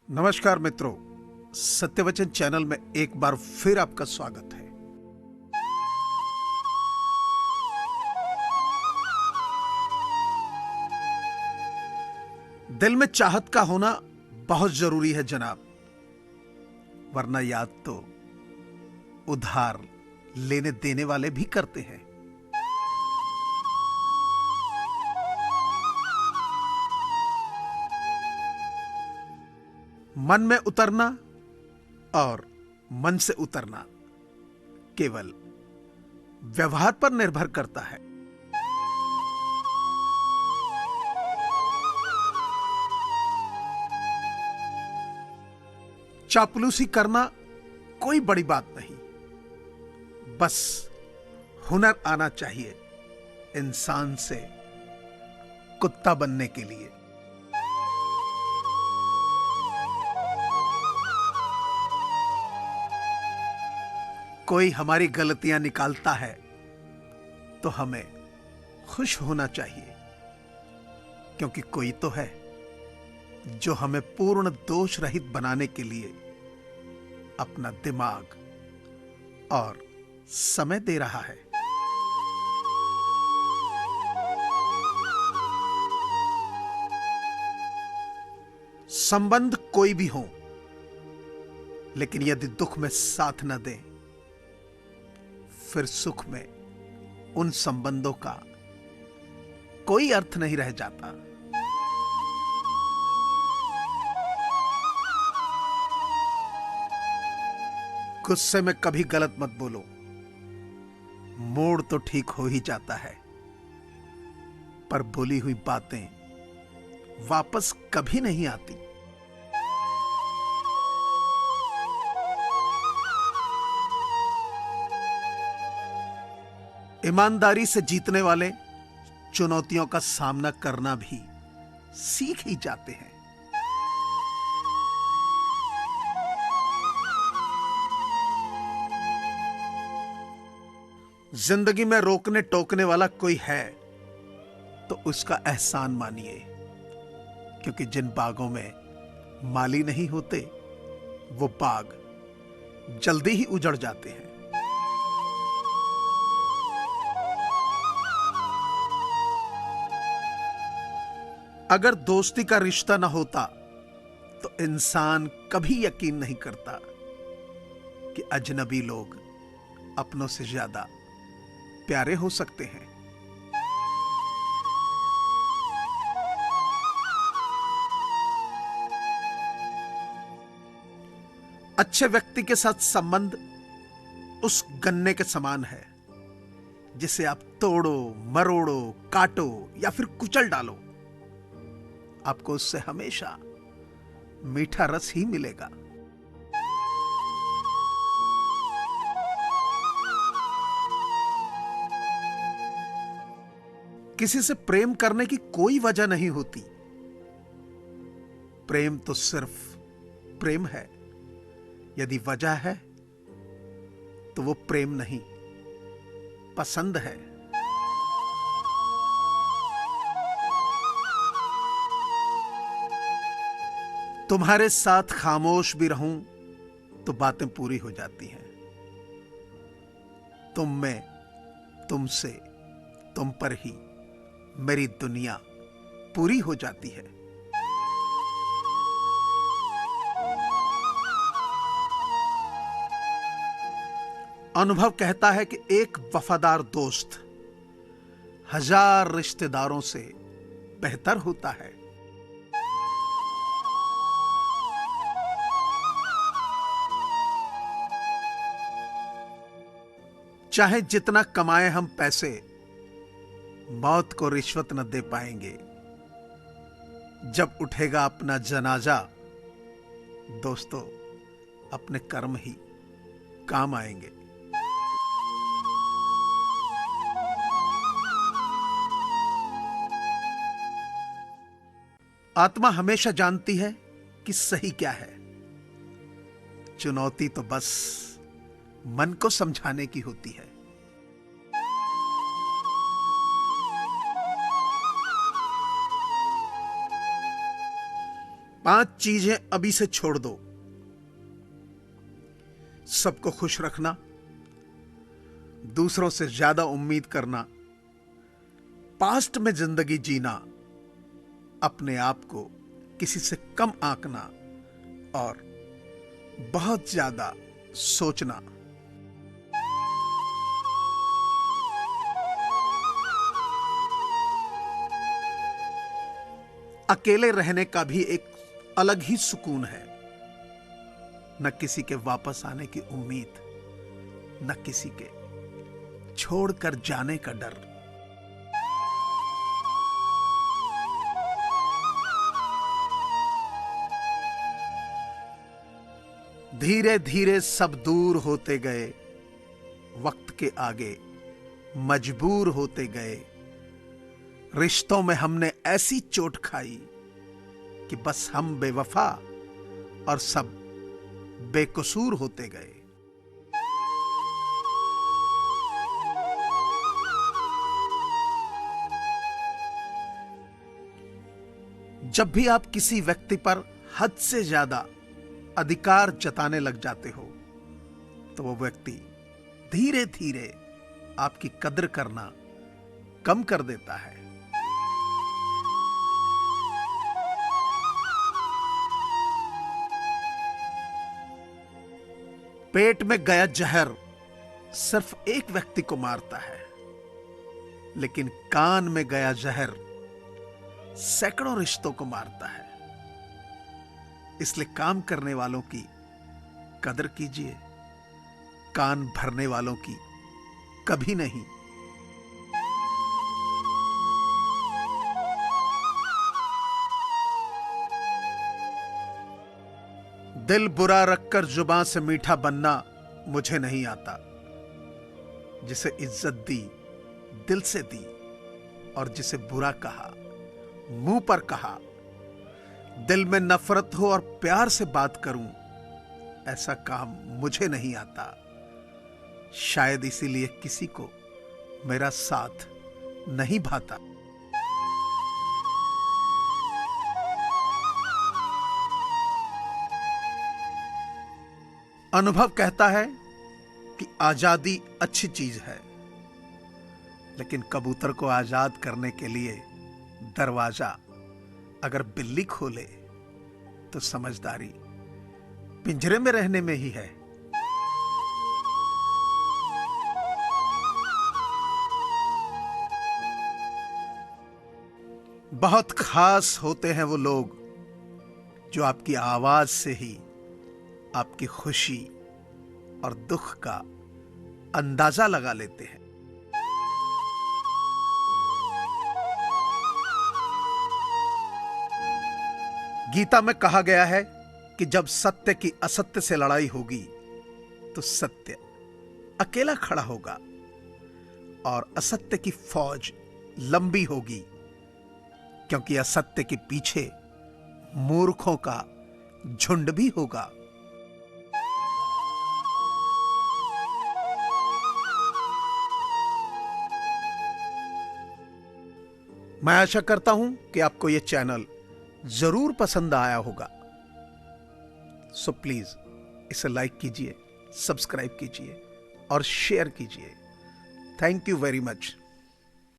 नमस्कार मित्रों, सत्यवचन चैनल में एक बार फिर आपका स्वागत है। दिल में चाहत का होना बहुत जरूरी है जनाब, वरना याद तो उधार लेने देने वाले भी करते हैं। मन में उतरना और मन से उतरना केवल व्यवहार पर निर्भर करता है। चापलूसी करना कोई बड़ी बात नहीं, बस हुनर आना चाहिए इंसान से कुत्ता बनने के लिए। कोई हमारी गलतियां निकालता है तो हमें खुश होना चाहिए, क्योंकि कोई तो है जो हमें पूर्ण दोष रहित बनाने के लिए अपना दिमाग और समय दे रहा है। संबंध कोई भी हो, लेकिन यदि दुख में साथ न दे, फिर सुख में उन संबंधों का कोई अर्थ नहीं रह जाता। गुस्से में कभी गलत मत बोलो, मूड तो ठीक हो ही जाता है, पर बोली हुई बातें वापस कभी नहीं आती। ईमानदारी से जीतने वाले चुनौतियों का सामना करना भी सीख ही जाते हैं। जिंदगी में रोकने टोकने वाला कोई है तो उसका एहसान मानिए, क्योंकि जिन बागों में माली नहीं होते वो बाग जल्दी ही उजड़ जाते हैं। अगर दोस्ती का रिश्ता न होता तो इंसान कभी यकीन नहीं करता कि अजनबी लोग अपनों से ज्यादा प्यारे हो सकते हैं। अच्छे व्यक्ति के साथ संबंध उस गन्ने के समान है जिसे आप तोड़ो, मरोड़ो, काटो या फिर कुचल डालो, आपको उससे हमेशा मीठा रस ही मिलेगा। किसी से प्रेम करने की कोई वजह नहीं होती। प्रेम तो सिर्फ प्रेम है। यदि वजह है तो वो प्रेम नहीं, पसंद है। तुम्हारे साथ खामोश भी रहूं तो बातें पूरी हो जाती हैं। तुम में, तुमसे, तुम पर ही मेरी दुनिया पूरी हो जाती है। अनुभव कहता है कि एक वफादार दोस्त 1000 रिश्तेदारों से बेहतर होता है। चाहे जितना कमाए हम पैसे, मौत को रिश्वत न दे पाएंगे। जब उठेगा अपना जनाजा, दोस्तों अपने कर्म ही काम आएंगे। आत्मा हमेशा जानती है कि सही क्या है। चुनौती तो बस मन को समझाने की होती है। 5 चीजें अभी से छोड़ दो। सबको खुश रखना, दूसरों से ज्यादा उम्मीद करना, पास्ट में जिंदगी जीना, अपने आप को किसी से कम आंकना और बहुत ज्यादा सोचना। अकेले रहने का भी एक अलग ही सुकून है। न किसी के वापस आने की उम्मीद, न किसी के छोड़कर जाने का डर। धीरे धीरे सब दूर होते गए, वक्त के आगे मजबूर होते गए। रिश्तों में हमने ऐसी चोट खाई कि बस हम बेवफा और सब बेकसूर होते गए। जब भी आप किसी व्यक्ति पर हद से ज्यादा अधिकार जताने लग जाते हो तो वो व्यक्ति धीरे धीरे आपकी कद्र करना कम कर देता है। पेट में गया जहर सिर्फ एक व्यक्ति को मारता है, लेकिन कान में गया जहर सैकड़ों रिश्तों को मारता है। इसलिए काम करने वालों की कदर कीजिए, कान भरने वालों की कभी नहीं। दिल बुरा रखकर जुबान से मीठा बनना मुझे नहीं आता। जिसे इज्जत दी दिल से दी और जिसे बुरा कहा मुंह पर कहा। दिल में नफरत हो और प्यार से बात करूं, ऐसा काम मुझे नहीं आता। शायद इसीलिए किसी को मेरा साथ नहीं भाता। अनुभव कहता है कि आजादी अच्छी चीज है, लेकिन कबूतर को आजाद करने के लिए दरवाजा अगर बिल्ली खोले तो समझदारी पिंजरे में रहने में ही है। बहुत खास होते हैं वो लोग जो आपकी आवाज से ही आपकी खुशी और दुख का अंदाजा लगा लेते हैं। गीता में कहा गया है कि जब सत्य की असत्य से लड़ाई होगी तो सत्य अकेला खड़ा होगा और असत्य की फौज लंबी होगी, क्योंकि असत्य के पीछे मूर्खों का झुंड भी होगा। मैं आशा करता हूं कि आपको यह चैनल जरूर पसंद आया होगा। सो प्लीज इसे लाइक कीजिए, सब्सक्राइब कीजिए और शेयर कीजिए। Thank you very much.